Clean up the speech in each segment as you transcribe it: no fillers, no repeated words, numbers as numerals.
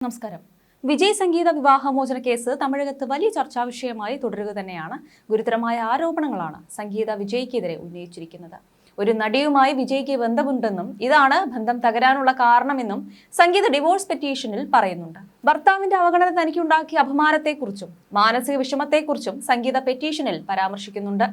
നമസ്കാരം. വിജയ് സംഗീത വിവാഹമോചന കേസ് തമിഴകത്ത് വലിയ ചർച്ചാ വിഷയമായി തുടരുക തന്നെയാണ്. ഗുരുതരമായ ആരോപണങ്ങളാണ് സംഗീത വിജയ്ക്കെതിരെ ഉന്നയിച്ചിരിക്കുന്നത്. ഒരു നടിയുമായി വിജയ്ക്ക് ബന്ധമുണ്ടെന്നും ഇതാണ് ബന്ധം തകരാനുള്ള കാരണമെന്നും സംഗീത ഡിവോഴ്സ് പെറ്റീഷനിൽ പറയുന്നുണ്ട്. ഭർത്താവിന്റെ അവഗണന തനിക്കുണ്ടാക്കിയ അപമാനത്തെക്കുറിച്ചും മാനസിക വിഷമത്തെക്കുറിച്ചും സംഗീത പെറ്റീഷനിൽ പരാമർശിക്കുന്നുണ്ട്.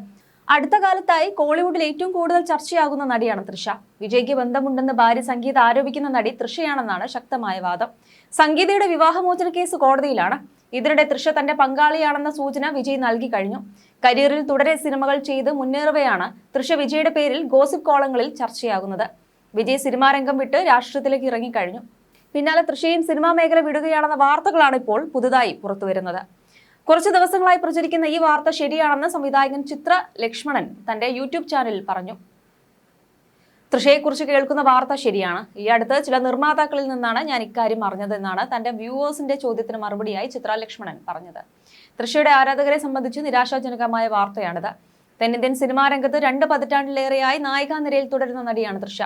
അടുത്ത കാലത്തായി കോളിവുഡിൽ ഏറ്റവും കൂടുതൽ ചർച്ചയാകുന്ന നടിയാണ് തൃഷ. വിജയ്ക്ക് ബന്ധമുണ്ടെന്ന് ഭാര്യ സംഗീത ആരോപിക്കുന്ന നടി തൃഷയാണെന്നാണ് ശക്തമായ വാദം. സംഗീതയുടെ വിവാഹമോചന കേസ് കോടതിയിലാണ്. ഇതിനിടെ തൃഷ തന്റെ പങ്കാളിയാണെന്ന സൂചന വിജയ് നൽകി കഴിഞ്ഞു. കരിയറിൽ തുടരെ സിനിമകൾ ചെയ്ത് മുന്നേറവെയാണ് തൃഷ വിജയുടെ പേരിൽ ഗോസിപ്പ് കോളങ്ങളിൽ ചർച്ചയാകുന്നത്. വിജയ് സിനിമാ രംഗം വിട്ട് രാഷ്ട്രീയത്തിലേക്ക് ഇറങ്ങിക്കഴിഞ്ഞു. പിന്നാലെ തൃഷയും സിനിമാ മേഖല വിടുകയാണെന്ന വാർത്തകളാണ് ഇപ്പോൾ പുതുതായി പുറത്തുവരുന്നത്. കുറച്ചു ദിവസങ്ങളായി പ്രചരിക്കുന്ന ഈ വാർത്ത ശരിയാണെന്ന് സംവിധായകൻ ചിത്ര ലക്ഷ്മണൻ തന്റെ യൂട്യൂബ് ചാനലിൽ പറഞ്ഞു. തൃഷയെക്കുറിച്ച് കേൾക്കുന്ന വാർത്ത ശരിയാണ്. ഈ അടുത്ത് ചില നിർമ്മാതാക്കളിൽ നിന്നാണ് ഞാൻ ഇക്കാര്യം അറിഞ്ഞതെന്നാണ് തന്റെ വ്യൂവേഴ്സിന്റെ ചോദ്യത്തിന് മറുപടിയായി ചിത്ര ലക്ഷ്മണൻ പറഞ്ഞത്. തൃഷയുടെ ആരാധകരെ സംബന്ധിച്ച് നിരാശാജനകമായ വാർത്തയാണിത്. തെന്നിന്ത്യൻ സിനിമാ രംഗത്ത് 2 പതിറ്റാണ്ടിലേറെയായി നായികാ നിരയിൽ തുടരുന്ന നടിയാണ് തൃഷ.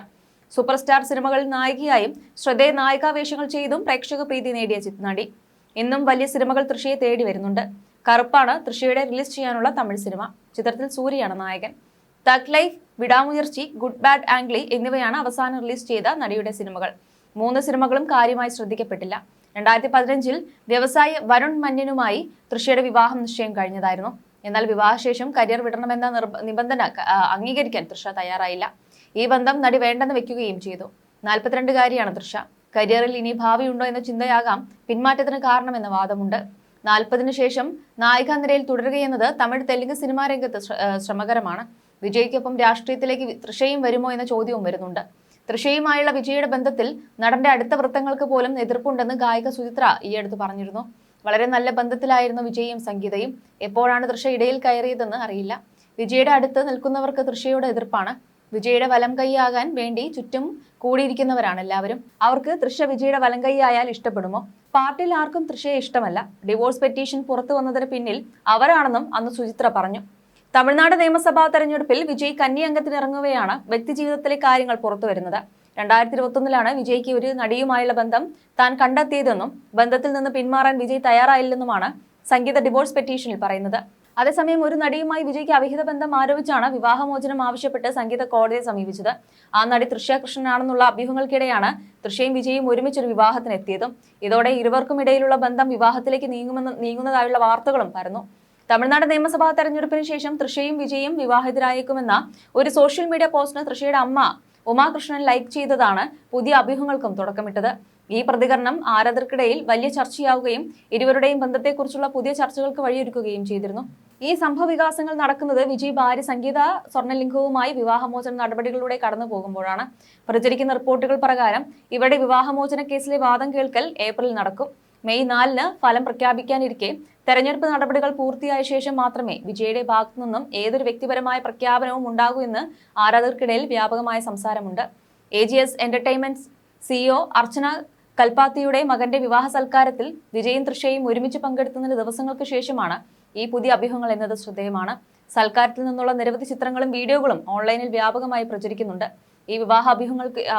സൂപ്പർ സ്റ്റാർ സിനിമകളിൽ നായികയായും ശ്രദ്ധേയ നായികാവേഷങ്ങൾ ചെയ്തും പ്രേക്ഷക പ്രീതി നേടിയ നടി. ഇന്നും വലിയ സിനിമകൾ തൃഷയെ തേടി വരുന്നുണ്ട്. കറുപ്പാണ് തൃഷയുടെ റിലീസ് ചെയ്യാനുള്ള തമിഴ് സിനിമ. ചിത്രത്തിൽ സൂര്യയാണ് നായകൻ. തഗ് ലൈഫ്, വിടാമുയർച്ചി, ഗുഡ് ബാഡ് ആംഗ്ലി എന്നിവയാണ് അവസാനം റിലീസ് ചെയ്ത നടിയുടെ സിനിമകൾ. 3 സിനിമകളും കാര്യമായി ശ്രദ്ധിക്കപ്പെട്ടില്ല. 2015-ൽ വ്യവസായി വരുൺ മന്യനുമായി തൃഷയുടെ വിവാഹം നിശ്ചയം കഴിഞ്ഞതായിരുന്നു. എന്നാൽ വിവാഹശേഷം കരിയർ വിടണമെന്ന നിബന്ധന അംഗീകരിക്കാൻ തൃഷ തയ്യാറായില്ല. ഈ ബന്ധം നടി വേണ്ടെന്ന് വെക്കുകയും ചെയ്തു. 42-കാരിയാണ് തൃഷ. കരിയറിൽ ഇനി ഭാവിയുണ്ടോ എന്ന ചിന്തയാകാം പിന്മാറ്റത്തിന് കാരണമെന്ന വാദമുണ്ട്. 40-ന് ശേഷം നായികാ നിരയിൽ തുടരുകയെന്നത് തമിഴ് തെലുങ്ക് സിനിമാ രംഗത്ത് ശ്രമകരമാണ്. വിജയ്ക്കൊപ്പം രാഷ്ട്രീയത്തിലേക്ക് തൃഷയും വരുമോ എന്ന ചോദ്യവും വരുന്നുണ്ട്. തൃഷയുമായുള്ള വിജയുടെ ബന്ധത്തിൽ നടന്റെ അടുത്ത വൃത്തങ്ങൾക്ക് പോലും എതിർപ്പുണ്ടെന്ന് ഗായിക സുചിത്ര ഈയടുത്ത് പറഞ്ഞിരുന്നു. വളരെ നല്ല ബന്ധത്തിലായിരുന്നു വിജയും സംഗീതയും. എപ്പോഴാണ് തൃഷ ഇടയിൽ കയറിയതെന്ന് അറിയില്ല. വിജയുടെ അടുത്ത് നിൽക്കുന്നവർക്ക് തൃഷയോട് എതിർപ്പാണ്. വിജയുടെ വലം കൈയാകാൻ വേണ്ടി ചുറ്റും കൂടിയിരിക്കുന്നവരാണ് എല്ലാവരും. അവർക്ക് തൃഷ വിജയുടെ വലം കൈയായാൽ ഇഷ്ടപ്പെടുമോ? പാർട്ടിയിൽ ആർക്കും തൃഷയെ ഇഷ്ടമല്ല. ഡിവോഴ്സ് പെറ്റീഷൻ പുറത്തു വന്നതിന് പിന്നിൽ അവരാണെന്നും അന്ന് സുചിത്ര പറഞ്ഞു. തമിഴ്നാട് നിയമസഭാ തെരഞ്ഞെടുപ്പിൽ വിജയ് കന്നി അംഗത്തിനിറങ്ങുകയാണ് വ്യക്തിജീവിതത്തിലെ കാര്യങ്ങൾ പുറത്തുവരുന്നത്. 2021-ലാണ് വിജയ്ക്ക് ഒരു നടിയുമായുള്ള ബന്ധം താൻ കണ്ടെത്തിയതെന്നും ബന്ധത്തിൽ നിന്ന് പിന്മാറാൻ വിജയ് തയ്യാറായില്ലെന്നുമാണ് സംഗീത ഡിവോഴ്സ് പെറ്റീഷനിൽ പറയുന്നത്. അതേസമയം ഒരു നടിയുമായി വിജയ്ക്ക് അവിഹിത ബന്ധം ആരോപിച്ചാണ് വിവാഹമോചനം ആവശ്യപ്പെട്ട് സംഗീത കോടതിയെ സമീപിച്ചത്. ആ നടി തൃഷ കൃഷ്ണനാണെന്നുള്ള അഭ്യൂഹങ്ങൾക്കിടെയാണ് തൃഷയും വിജയും ഒരുമിച്ചൊരു വിവാഹത്തിനെത്തിയതും. ഇതോടെ ഇരുവർക്കും ഇടയിലുള്ള ബന്ധം വിവാഹത്തിലേക്ക് നീങ്ങുന്നതായുള്ള വാർത്തകളും പരന്നു. തമിഴ്നാട് നിയമസഭാ തെരഞ്ഞെടുപ്പിന് ശേഷം തൃഷയും വിജയും വിവാഹിതരായേക്കുമെന്ന ഒരു സോഷ്യൽ മീഡിയ പോസ്റ്റിന് തൃഷയുടെ അമ്മ ഉമാകൃഷ്ണൻ ലൈക്ക് ചെയ്തതാണ് പുതിയ അഭ്യൂഹങ്ങൾക്കും തുടക്കമിട്ടത്. ഈ പ്രതികരണം ആരാധകർക്കിടയിൽ വലിയ ചർച്ചയാവുകയും ഇരുവരുടെയും ബന്ധത്തെക്കുറിച്ചുള്ള പുതിയ ചർച്ചകൾക്ക് വഴിയൊരുക്കുകയും ചെയ്തിരുന്നു. ഈ സംഭവ വികാസങ്ങൾ നടക്കുന്നത് വിജയ് ഭാര്യ സംഗീത സ്വർണ്ണലിംഗവുമായി വിവാഹമോചന നടപടികളിലൂടെ കടന്നു പോകുമ്പോഴാണ്. പ്രചരിക്കുന്ന റിപ്പോർട്ടുകൾ പ്രകാരം ഇവരുടെ വിവാഹമോചന കേസിലെ വാദം കേൾക്കൽ ഏപ്രിലിൽ നടക്കും. മെയ് 4-ന് ഫലം പ്രഖ്യാപിക്കാനിരിക്കെ തെരഞ്ഞെടുപ്പ് നടപടികൾ പൂർത്തിയായ ശേഷം മാത്രമേ വിജയുടെ ഭാഗത്തു നിന്നും ഏതൊരു വ്യക്തിപരമായ പ്രഖ്യാപനവും ഉണ്ടാകൂ എന്ന് ആരാധകർക്കിടയിൽ വ്യാപകമായ സംസാരമുണ്ട്. AGS എന്റർടൈൻമെന്റ് CEO അർച്ചന കൽപ്പാത്തിയുടെ മകന്റെ വിവാഹ സൽക്കാരത്തിൽ വിജയും തൃഷയും ഒരുമിച്ച് പങ്കെടുത്തതിന് ദിവസങ്ങൾക്ക് ശേഷമാണ് ഈ പുതിയ അഭ്യൂഹങ്ങൾ എന്നത് ശ്രദ്ധേയമാണ്. സൽക്കാരത്തിൽ നിന്നുള്ള നിരവധി ചിത്രങ്ങളും വീഡിയോകളും ഓൺലൈനിൽ വ്യാപകമായി പ്രചരിക്കുന്നുണ്ട്. ഈ വിവാഹ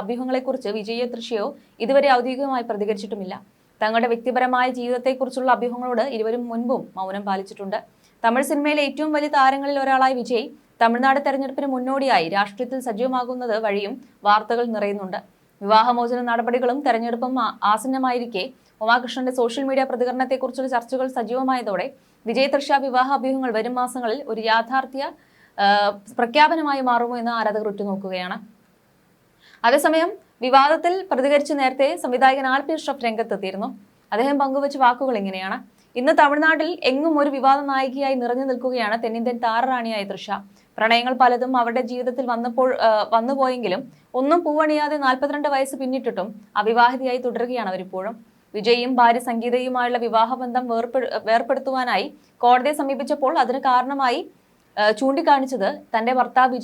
അഭ്യൂഹങ്ങളെക്കുറിച്ച് വിജയോ തൃഷയോ ഇതുവരെ ഔദ്യോഗികമായി പ്രതികരിച്ചിട്ടുമില്ല. തങ്ങളുടെ വ്യക്തിപരമായ ജീവിതത്തെക്കുറിച്ചുള്ള അഭ്യൂഹങ്ങളോട് ഇരുവരും മുൻപും മൗനം പാലിച്ചിട്ടുണ്ട്. തമിഴ് സിനിമയിലെ ഏറ്റവും വലിയ താരങ്ങളിൽ ഒരാളായ വിജയ് തമിഴ്നാട് തെരഞ്ഞെടുപ്പിന് മുന്നോടിയായി രാഷ്ട്രീയത്തിൽ സജീവമാകുന്നത് വഴിയും വാർത്തകൾ നിറയുന്നുണ്ട്. വിവാഹമോചന നടപടികളും തെരഞ്ഞെടുപ്പും ആസന്നമായിരിക്കെ ഉമാകൃഷ്ണന്റെ സോഷ്യൽ മീഡിയ പ്രതികരണത്തെക്കുറിച്ചുള്ള ചർച്ചകൾ സജീവമായതോടെ വിജയ് തൃഷ വിവാഹ അഭ്യൂഹങ്ങൾ വരും മാസങ്ങളിൽ ഒരു യാഥാർത്ഥ്യ പ്രഖ്യാപനമായി മാറുമോ എന്ന് ആരാധകർ ഉറ്റുനോക്കുകയാണ്. അതേസമയം വിവാദത്തിൽ പ്രതികരിച്ച് നേരത്തെ സംവിധായകൻ ആർ.പി. അഷ്റഫ് രംഗത്തെത്തിയിരുന്നു. അദ്ദേഹം പങ്കുവച്ച വാക്കുകൾ ഇങ്ങനെയാണ്: ഇന്ന് തമിഴ്നാട്ടിൽ എങ്ങും ഒരു വിവാദ നായികയായി നിറഞ്ഞു നിൽക്കുകയാണ് തെന്നിന്ത്യൻ താരറാണിയായ തൃഷ. പ്രണയങ്ങൾ പലതും അവരുടെ ജീവിതത്തിൽ വന്നുപോയെങ്കിലും ഒന്നും പൂവണിയാതെ 42 വയസ്സ് പിന്നിട്ടിട്ടും അവിവാഹിതയായി തുടരുകയാണ് അവരിപ്പോഴും. വിജയും ഭാര്യ സംഗീതയുമായുള്ള വിവാഹബന്ധം വേർപെടുത്തുവാനായി കോടതിയെ സമീപിച്ചപ്പോൾ അതിന് കാരണമായി ചൂണ്ടിക്കാണിച്ചത് തന്റെ ഭർത്താവ്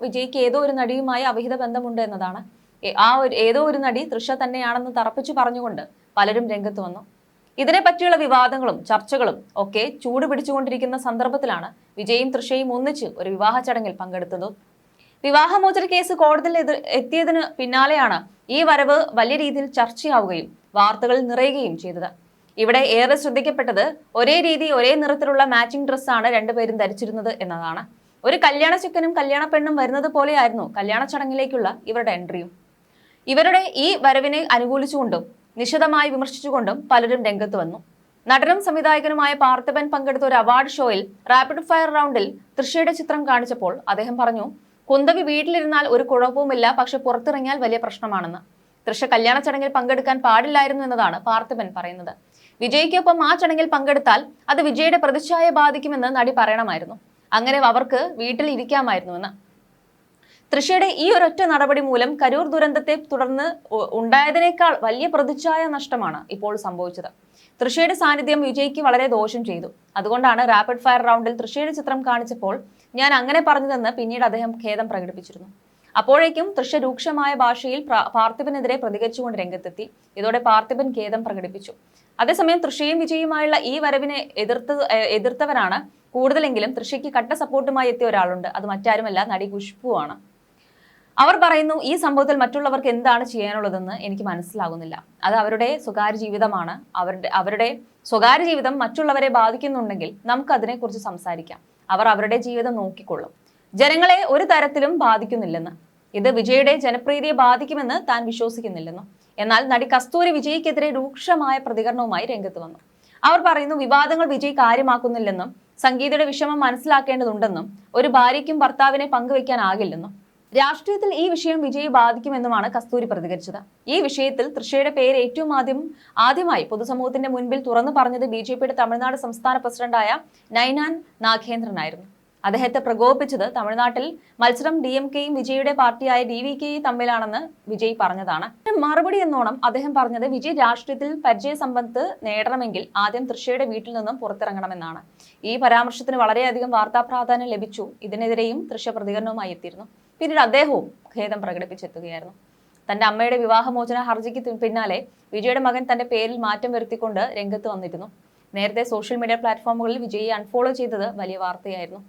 വിജയ്ക്ക് ഏതോ ഒരു നടിയുമായി അവിഹിത ബന്ധമുണ്ട് എന്നതാണ്. ഏതോ ഒരു നടി തൃഷ തന്നെയാണെന്ന് തറപ്പിച്ചു പറഞ്ഞുകൊണ്ട് പലരും രംഗത്ത് വന്നു. ഇതിനെ പറ്റിയുള്ള വിവാദങ്ങളും ചർച്ചകളും ഒക്കെ ചൂട് പിടിച്ചുകൊണ്ടിരിക്കുന്ന സന്ദർഭത്തിലാണ് വിജയും തൃഷയും ഒന്നിച്ച് ഒരു വിവാഹ ചടങ്ങിൽ പങ്കെടുത്തത്. വിവാഹമോചന കേസ് കോടതിയിൽ എത്തിയതിന് പിന്നാലെയാണ് ഈ വരവ് വലിയ രീതിയിൽ ചർച്ചയാവുകയും വാർത്തകളിൽ നിറയുകയും ചെയ്തത്. ഇവിടെ ഏറെ ശ്രദ്ധിക്കപ്പെട്ടത് ഒരേ രീതി ഒരേ നിറത്തിലുള്ള മാച്ചിങ് ഡ്രസ്സാണ് രണ്ടുപേരും ധരിച്ചിരുന്നത് എന്നതാണ്. ഒരു കല്യാണ ചെക്കനും കല്യാണ പെണ്ണും വരുന്നത് പോലെയായിരുന്നു കല്യാണ ചടങ്ങിലേക്കുള്ള ഇവരുടെ എൻട്രിയും. ഇവരുടെ ഈ വരവിനെ അനുകൂലിച്ചുകൊണ്ടും നിശിതമായി വിമർശിച്ചുകൊണ്ടും പലരും രംഗത്ത് വന്നു. നടനും സംവിധായകനുമായ പാർത്ഥിപൻ പങ്കെടുത്ത ഒരു അവാർഡ് ഷോയിൽ റാപ്പിഡ് ഫയർ റൗണ്ടിൽ തൃഷയുടെ ചിത്രം കാണിച്ചപ്പോൾ അദ്ദേഹം പറഞ്ഞു, കുന്തവി വീട്ടിലിരുന്നാൽ ഒരു കുഴപ്പവുമില്ല, പക്ഷെ പുറത്തിറങ്ങിയാൽ വലിയ പ്രശ്നമാണെന്ന്. തൃഷ കല്യാണ ചടങ്ങിൽ പങ്കെടുക്കാൻ പാടില്ലായിരുന്നു എന്നതാണ് പാർത്ഥിപൻ പറയുന്നത്. വിജയ്ക്കൊപ്പം ആ ചടങ്ങിൽ പങ്കെടുത്താൽ അത് വിജയുടെ പ്രതിച്ഛായ ബാധിക്കുമെന്ന് നടി പറയണമായിരുന്നു. അങ്ങനെ അവർക്ക് വീട്ടിൽ ഇരിക്കാമായിരുന്നുവെന്ന്. തൃഷയുടെ ഈ ഒരൊറ്റ നടപടി മൂലം കരൂർ ദുരന്തത്തെ തുടർന്ന് ഉണ്ടായതിനേക്കാൾ വലിയ പ്രതിച്ഛായ നഷ്ടമാണ് ഇപ്പോൾ സംഭവിച്ചത്. തൃഷയുടെ സാന്നിധ്യം വിജയ്ക്ക് വളരെ ദോഷം ചെയ്തു. അതുകൊണ്ടാണ് റാപ്പിഡ് ഫയർ റൗണ്ടിൽ തൃഷയുടെ ചിത്രം കാണിച്ചപ്പോൾ ഞാൻ അങ്ങനെ പറഞ്ഞതെന്ന് പിന്നീട് അദ്ദേഹം ഖേദം പ്രകടിപ്പിച്ചിരുന്നു. അപ്പോഴേക്കും തൃഷ രൂക്ഷമായ ഭാഷയിൽ പാർത്ഥിപനെതിരെ പ്രതികരിച്ചുകൊണ്ട് രംഗത്തെത്തി. ഇതോടെ പാർത്ഥിപൻ ഖേദം പ്രകടിപ്പിച്ചു. അതേസമയം തൃഷയും വിജയുമായുള്ള ഈ വരവിനെ എതിർത്തവരാണ് കൂടുതലെങ്കിലും തൃഷയ്ക്ക് കട്ട സപ്പോർട്ടുമായി എത്തിയ ഒരാളുണ്ട്. അത് മറ്റാരുമല്ല, നടി ഖുഷ്ബുവാണ്. അവർ പറയുന്നു, ഈ സംഭവത്തിൽ മറ്റുള്ളവർക്ക് എന്താണ് ചെയ്യാനുള്ളതെന്ന് എനിക്ക് മനസ്സിലാകുന്നില്ല. അത് അവരുടെ സ്വകാര്യ ജീവിതമാണ്. അവരുടെ സ്വകാര്യ ജീവിതം മറ്റുള്ളവരെ ബാധിക്കുന്നുണ്ടെങ്കിൽ നമുക്ക് അതിനെക്കുറിച്ച് സംസാരിക്കാം. അവർ അവരുടെ ജീവിതം നോക്കിക്കൊള്ളും. ജനങ്ങളെ ഒരു തരത്തിലും ബാധിക്കുന്നില്ലെന്ന്. ഇത് വിജയുടെ ജനപ്രീതിയെ ബാധിക്കുമെന്ന് താൻ വിശ്വസിക്കുന്നില്ലെന്നും. എന്നാൽ നടി കസ്തൂരി വിജയ്ക്കെതിരെ രൂക്ഷമായ പ്രതികരണവുമായി രംഗത്ത് വന്നു. അവർ പറയുന്നു, വിവാദങ്ങൾ വിജയ് കാര്യമാക്കുന്നില്ലെന്നും സംഗീതയുടെ വിഷമം മനസ്സിലാക്കേണ്ടതുണ്ടെന്നും ഒരു ഭാര്യയ്ക്കും ഭർത്താവിനെ പങ്കുവെക്കാനാകില്ലെന്നും രാഷ്ട്രീയത്തിൽ ഈ വിഷയം വിജയ് ബാധിക്കുമെന്നുമാണ് കസ്തൂരി പ്രതികരിച്ചത്. ഈ വിഷയത്തിൽ തൃഷയുടെ പേര് ഏറ്റവും ആദ്യമായി പൊതുസമൂഹത്തിന്റെ മുൻപിൽ തുറന്നു പറഞ്ഞത് BJPയുടെ തമിഴ്നാട് സംസ്ഥാന പ്രസിഡന്റായ നൈനാൻ നാഗേന്ദ്രനായിരുന്നു. അദ്ദേഹത്തെ പ്രകോപിപ്പിച്ചത് തമിഴ്നാട്ടിൽ മത്സരം DMKയും വിജയുടെ പാർട്ടിയായ DVK തമ്മിലാണെന്ന് വിജയ് പറഞ്ഞതാണ്. മറുപടി എന്നോണം അദ്ദേഹം പറഞ്ഞത്, വിജയ് രാഷ്ട്രീയത്തിൽ പരിചയസമ്പത്ത് നേടണമെങ്കിൽ ആദ്യം തൃഷയുടെ വീട്ടിൽ നിന്നും പുറത്തിറങ്ങണമെന്നാണ്. ഈ പരാമർശത്തിന് വളരെയധികം വാർത്താ പ്രാധാന്യം ലഭിച്ചു. ഇതിനെതിരെയും തൃഷ പ്രതികരണവുമായി എത്തിയിരുന്നു. പിന്നീട് അദ്ദേഹവും ഖേദം പ്രകടിപ്പിച്ചെത്തുകയായിരുന്നു. തന്റെ അമ്മയുടെ വിവാഹമോചന ഹർജിക്ക് പിന്നാലെ വിജയുടെ മകൻ തന്റെ പേരിൽ മാറ്റം വരുത്തിക്കൊണ്ട് രംഗത്ത് വന്നിരുന്നു. നേരത്തെ സോഷ്യൽ മീഡിയ പ്ലാറ്റ്ഫോമുകളിൽ വിജയെ അൺഫോളോ ചെയ്തത് വലിയ വാർത്തയായിരുന്നു.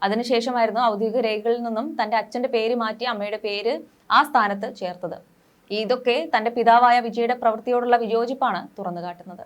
അതിനുശേഷമായിരുന്നു ഔദ്യോഗിക രേഖകളിൽ നിന്നും തന്റെ അച്ഛന്റെ പേര് മാറ്റി അമ്മയുടെ പേര് ആ സ്ഥാനത്ത് ചേർത്തത്. ഇതൊക്കെ തന്റെ പിതാവായ വിജയുടെ പ്രവൃത്തിയോടുള്ള വിയോജിപ്പാണ് തുറന്നുകാട്ടുന്നത്.